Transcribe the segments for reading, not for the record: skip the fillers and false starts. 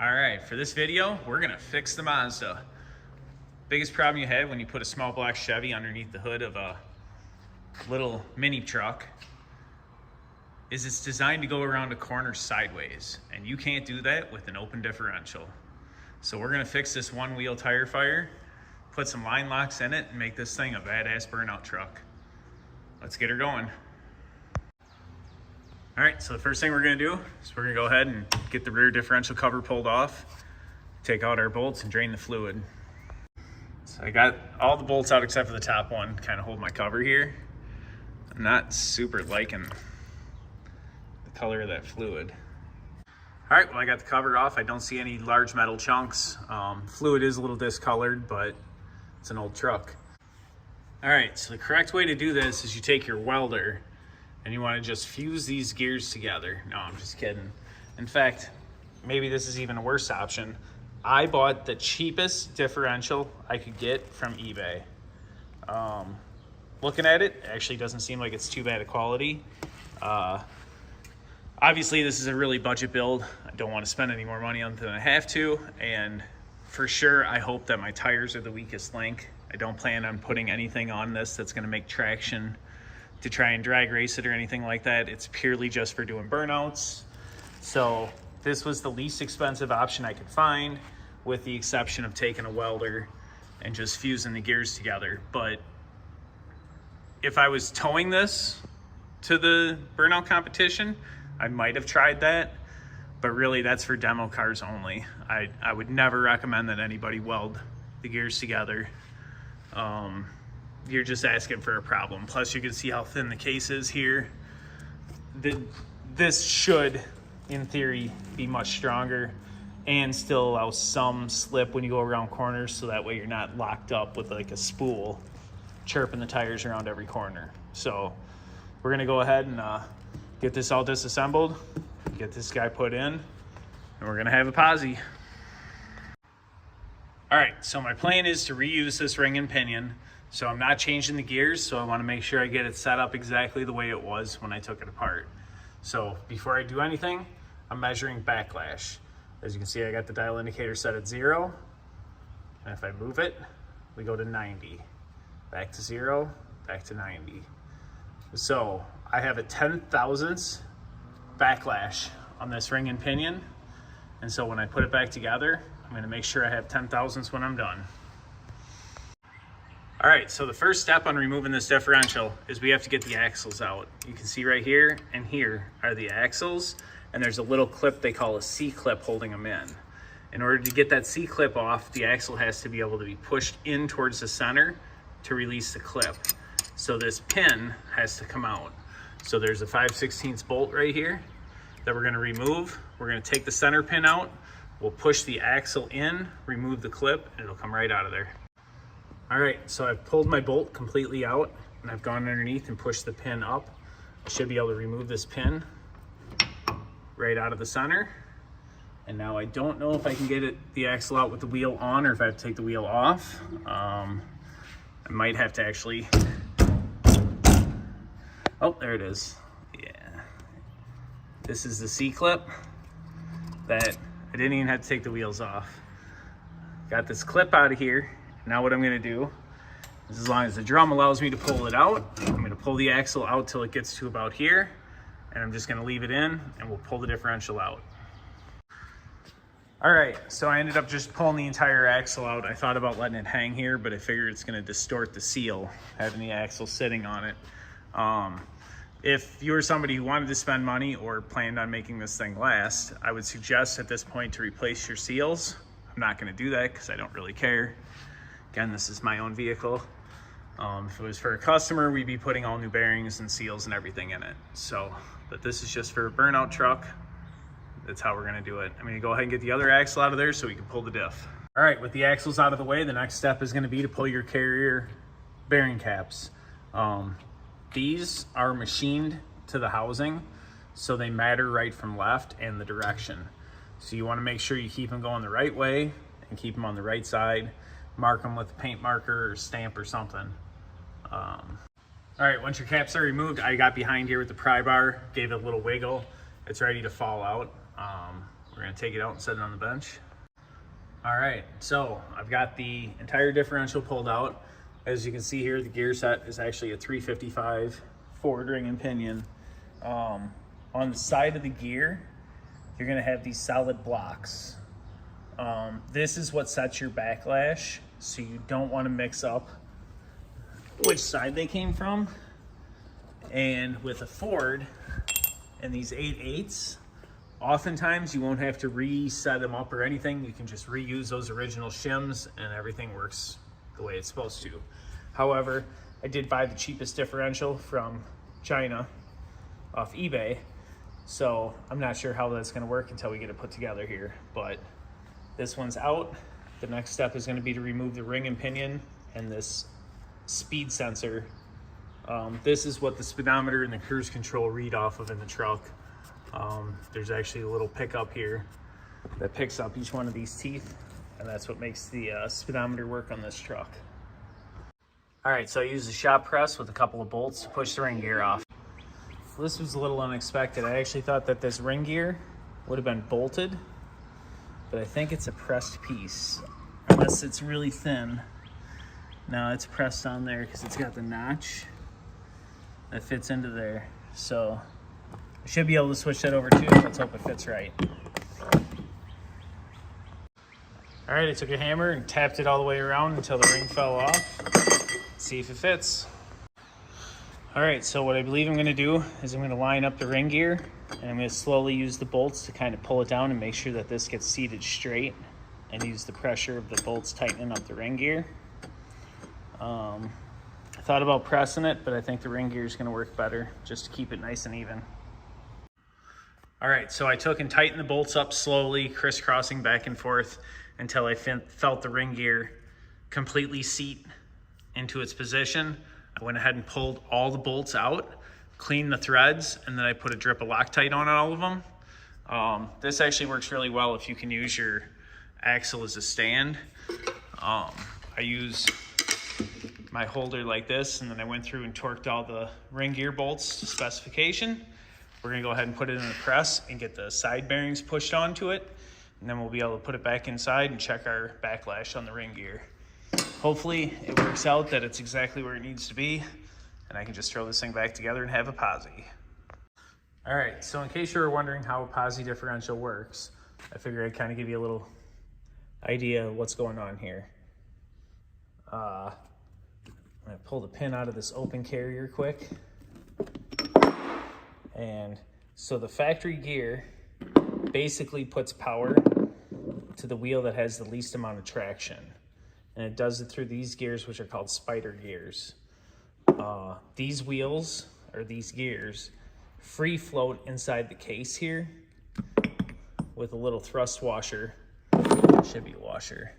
All right, for this video, we're gonna fix the Mazda. Biggest problem you had when you put a small black Chevy underneath the hood of a little mini truck is it's designed to go around a corner sideways, and you can't do that with an open differential. So we're gonna fix this one wheel tire fire, put some line locks in it, and make this thing a badass burnout truck. Let's get her going. All right, so the first thing we're gonna do is we're gonna go ahead and get the rear differential cover pulled off, take out our bolts and drain the fluid. So I got all the bolts out except for the top one, kind of hold my cover here. I'm not super liking the color of that fluid. All right, well I got the cover off. I don't see any large metal chunks. Fluid is a little discolored, but it's an old truck. All right, so the correct way to do this is you take your welder and you want to just fuse these gears together. No, I'm just kidding. In fact, maybe this is even a worse option. I bought the cheapest differential I could get from eBay. Looking at it, actually doesn't seem like it's too bad a quality. Obviously, this is a really budget build. I don't want to spend any more money on than I have to, and for sure, I hope that my tires are the weakest link. I don't plan on putting anything on this that's going to make traction to try and drag race it or anything like that. It's purely just for doing burnouts. So this was the least expensive option I could find, with the exception of taking a welder and just fusing the gears together. But if I was towing this to the burnout competition, I might have tried that, but really that's for demo cars only. I would never recommend that anybody weld the gears together. You're just asking for a problem. Plus you can see how thin the case is here. This should, in theory, be much stronger and still allow some slip when you go around corners, so that way you're not locked up with like a spool chirping the tires around every corner. So we're gonna go ahead and get this all disassembled, get this guy put in, and we're gonna have a posi. All right, so my plan is to reuse this ring and pinion. So I'm not changing the gears, so I want to make sure I get it set up exactly the way it was when I took it apart. So before I do anything, I'm measuring backlash. As you can see, I got the dial indicator set at 0. And if I move it, we go to 90. Back to 0, back to 90. So I have a 10,000ths backlash on this ring and pinion. And so when I put it back together, I'm going to make sure I have 10,000ths when I'm done. All right, so the first step on removing this differential is we have to get the axles out. You can see right here and here are the axles, and there's a little clip they call a C-clip holding them in. In order to get that C-clip off, the axle has to be able to be pushed in towards the center to release the clip. So this pin has to come out. So there's a 5/16 bolt right here that we're gonna remove. We're gonna take the center pin out, we'll push the axle in, remove the clip, and it'll come right out of there. All right, so I've pulled my bolt completely out and I've gone underneath and pushed the pin up. I should be able to remove this pin right out of the center. And now I don't know if I can get the axle out with the wheel on or if I have to take the wheel off. I might have to actually, oh, there it is. Yeah. This is the C-clip that I didn't even have to take the wheels off. Got this clip out of here. Now what I'm gonna do is, as long as the drum allows me to pull it out, I'm gonna pull the axle out till it gets to about here, and I'm just gonna leave it in and we'll pull the differential out. All right, so I ended up just pulling the entire axle out. I thought about letting it hang here, but I figured it's gonna distort the seal, having the axle sitting on it. If you were somebody who wanted to spend money or planned on making this thing last, I would suggest at this point to replace your seals. I'm not gonna do that because I don't really care. Again, this is my own vehicle. If it was for a customer, we'd be putting all new bearings and seals and everything in it. So, but this is just for a burnout truck. That's how we're gonna do it. I'm gonna go ahead and get the other axle out of there so we can pull the diff. All right, with the axles out of the way, the next step is gonna be to pull your carrier bearing caps. These are machined to the housing, so they matter right from left and the direction. So you wanna make sure you keep them going the right way and keep them on the right side. Mark them with a paint marker or stamp or something. All right, once your caps are removed, I got behind here with the pry bar, gave it a little wiggle. It's ready to fall out. We're gonna take it out and set it on the bench. All right, so I've got the entire differential pulled out. As you can see here, the gear set is actually a 355 forward ring and pinion. On the side of the gear, you're gonna have these solid blocks. This is what sets your backlash, so you don't wanna mix up which side they came from. And with a Ford and these 8/8s, oftentimes you won't have to reset them up or anything. You can just reuse those original shims and everything works the way it's supposed to. However, I did buy the cheapest differential from China off eBay, so I'm not sure how that's gonna work until we get it put together here, but this one's out. The next step is gonna be to remove the ring and pinion and this speed sensor. This is what the speedometer and the cruise control read off of in the truck. There's actually a little pickup here that picks up each one of these teeth, and that's what makes the speedometer work on this truck. All right, so I used a shop press with a couple of bolts to push the ring gear off. Well, this was a little unexpected. I actually thought that this ring gear would have been bolted, but I think it's a pressed piece, unless it's really thin. No, it's pressed on there because it's got the notch that fits into there. So I should be able to switch that over too. Let's hope it fits right. All right, I took a hammer and tapped it all the way around until the ring fell off. Let's see if it fits. All right, so what I believe I'm gonna do is I'm gonna line up the ring gear and I'm gonna slowly use the bolts to kind of pull it down and make sure that this gets seated straight and use the pressure of the bolts tightening up the ring gear. I thought about pressing it, but I think the ring gear is gonna work better just to keep it nice and even. All right, so I took and tightened the bolts up slowly, crisscrossing back and forth until I felt the ring gear completely seat into its position. I went ahead and pulled all the bolts out, cleaned the threads, and then I put a drip of Loctite on all of them. This actually works really well if you can use your axle as a stand. I use my holder like this, and then I went through and torqued all the ring gear bolts to specification. We're gonna go ahead and put it in the press and get the side bearings pushed onto it, and then we'll be able to put it back inside and check our backlash on the ring gear. Hopefully it works out that it's exactly where it needs to be, and I can just throw this thing back together and have a posi. All right, so in case you were wondering how a posi differential works, I figured I'd kind of give you a little idea of what's going on here. I'm gonna pull the pin out of this open carrier quick. And so the factory gear basically puts power to the wheel that has the least amount of traction. And it does it through these gears, which are called spider gears. These wheels, or these gears, free float inside the case here with a little thrust washer. It should be a washer.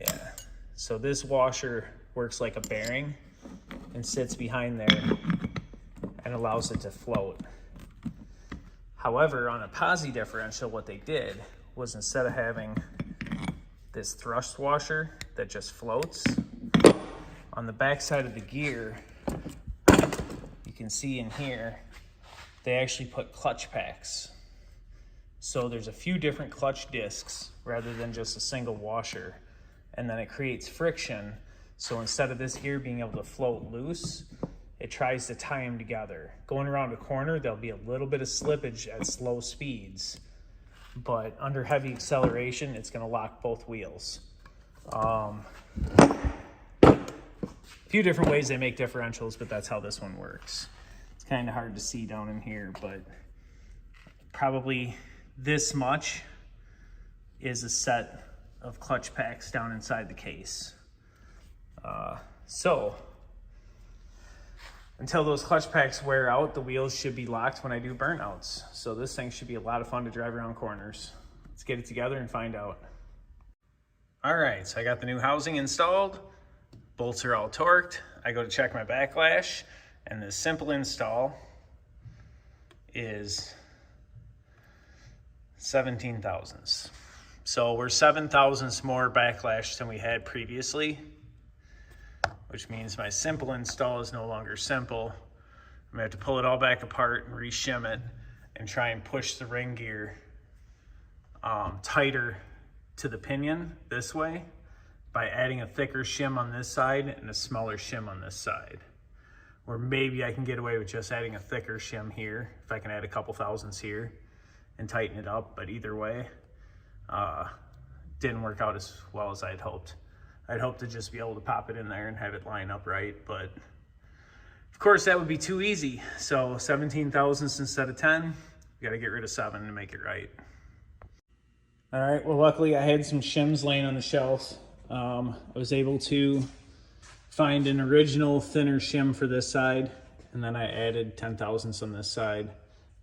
Yeah. So this washer works like a bearing and sits behind there and allows it to float. However, on a posi differential, what they did was instead of having this thrust washer that just floats, on the back side of the gear, you can see in here, they actually put clutch packs. So there's a few different clutch discs rather than just a single washer. And then it creates friction. So instead of this gear being able to float loose, it tries to tie them together. Going around a corner, there'll be a little bit of slippage at slow speeds, but under heavy acceleration, it's gonna lock both wheels. A few different ways they make differentials, but that's how this one works. It's kind of hard to see down in here, but probably this much is a set of clutch packs down inside the case. So until those clutch packs wear out, the wheels should be locked when I do burnouts. So this thing should be a lot of fun to drive around corners. Let's get it together and find out. All right, so I got the new housing installed. Bolts are all torqued. I go to check my backlash, and this simple install is 17 thousandths. So we're 7 thousandths more backlash than we had previously, which means my simple install is no longer simple. I'm gonna have to pull it all back apart and re-shim it and try and push the ring gear tighter to the pinion this way by adding a thicker shim on this side and a smaller shim on this side. Or maybe I can get away with just adding a thicker shim here if I can add a couple thousandths here and tighten it up. But either way, didn't work out as well as I'd hoped. I'd hoped to just be able to pop it in there and have it line up right, but of course that would be too easy. So 17 thousandths instead of 10, we got to get rid of 7 to make it right. All right, well, luckily I had some shims laying on the shelf. I was able to find an original thinner shim for this side, and then I added 10 thousandths on this side,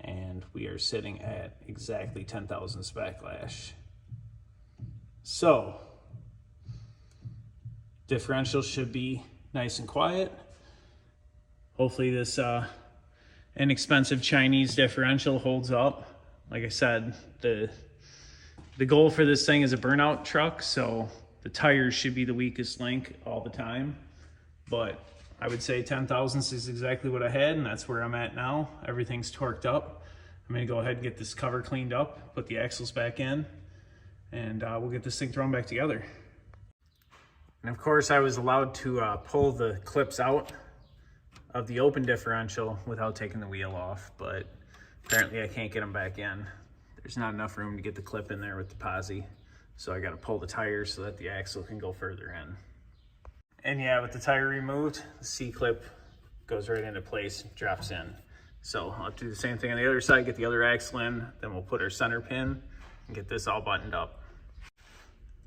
and we are sitting at exactly 10 thousandths backlash. So differential should be nice and quiet. Hopefully this inexpensive Chinese differential holds up. Like I said, the goal for this thing is a burnout truck, so the tires should be the weakest link all the time. But I would say 10 thousandths is exactly what I had, and that's where I'm at now. Everything's torqued up. I'm gonna go ahead and get this cover cleaned up, put the axles back in, and we'll get this thing thrown back together. And of course I was allowed to pull the clips out of the open differential without taking the wheel off, but apparently I can't get them back in. There's not enough room to get the clip in there with the posi, so I got to pull the tires so that the axle can go further in. And yeah, with the tire removed, the C-clip goes right into place, drops in. So I'll do the same thing on the other side, get the other axle in, then we'll put our center pin and get this all buttoned up.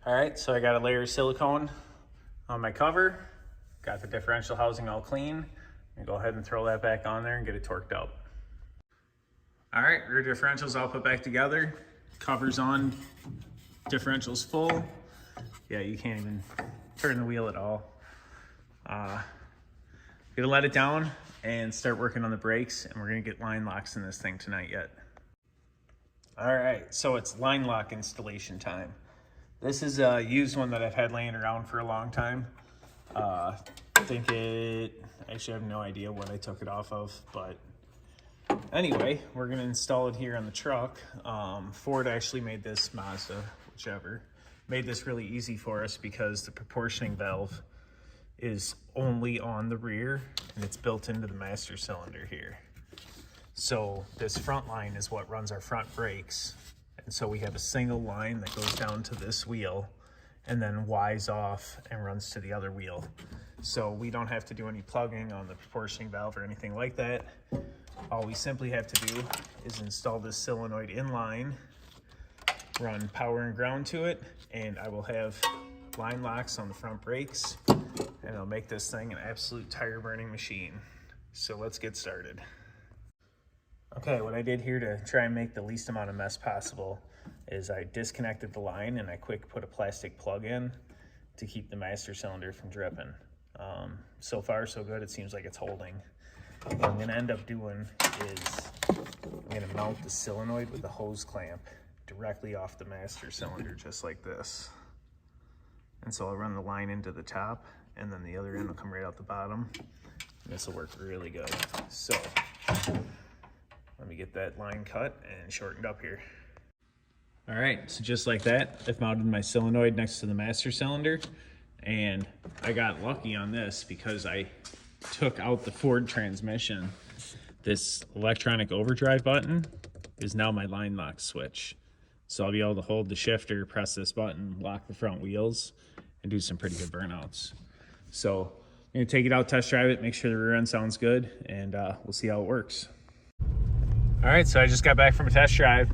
All right, so I got a layer of silicone on my cover, got the differential housing all clean, and go ahead and throw that back on there and get it torqued up. All right, rear differential's all put back together, cover's on, differential's full. Yeah, you can't even turn the wheel at all. Gonna let it down and start working on the brakes, and we're gonna get line locks in this thing tonight yet. All right, so it's line lock installation time. This is a used one that I've had laying around for a long time. Actually I have no idea what I took it off of, but anyway, we're gonna install it here on the truck. Ford actually made this, Mazda, whichever, made this really easy for us because the proportioning valve is only on the rear and it's built into the master cylinder here. So this front line is what runs our front brakes. And so we have a single line that goes down to this wheel and then Y's off and runs to the other wheel. So we don't have to do any plugging on the proportioning valve or anything like that. All we simply have to do is install this solenoid in line, run power and ground to it, and I will have line locks on the front brakes, and I'll make this thing an absolute tire burning machine. So let's get started. Okay, what I did here to try and make the least amount of mess possible is I disconnected the line and I quick put a plastic plug in to keep the master cylinder from dripping. So far so good, it seems like it's holding. What I'm gonna end up doing is I'm gonna mount the solenoid with the hose clamp directly off the master cylinder, just like this. And so I'll run the line into the top and then the other end will come right out the bottom. And this will work really good. So let me get that line cut and shortened up here. All right, so just like that, I've mounted my solenoid next to the master cylinder, and I got lucky on this because I took out the Ford transmission. This electronic overdrive button is now my line lock switch. So I'll be able to hold the shifter, press this button, lock the front wheels, and do some pretty good burnouts. So I'm gonna take it out, test drive it, make sure the rear end sounds good, and we'll see how it works. All right, so I just got back from a test drive.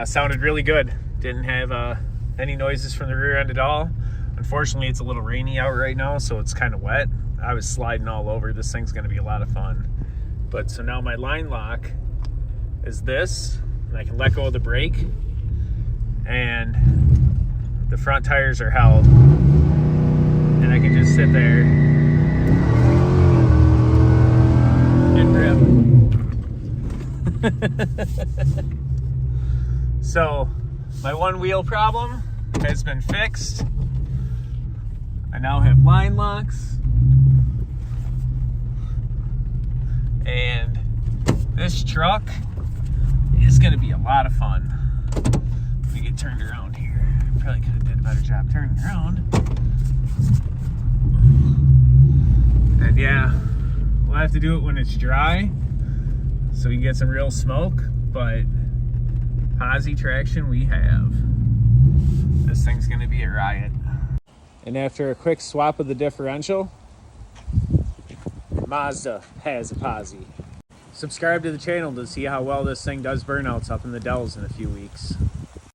Sounded really good. Didn't have any noises from the rear end at all. Unfortunately, it's a little rainy out right now, so it's kind of wet. I was sliding all over. This thing's gonna be a lot of fun. But so now my line lock is this, and I can let go of the brake, and the front tires are held, and I can just sit there and rip. So my one wheel problem has been fixed. I now have line locks, and this truck is going to be a lot of fun. me get turned around here. Probably could have did a better job turning around. And yeah, we'll have to do it when it's dry so we can get some real smoke, but posi traction we have. This thing's gonna be a riot. And after a quick swap of the differential, Mazda has a posi. Subscribe to the channel to see how well this thing does burnouts up in the Dells in a few weeks.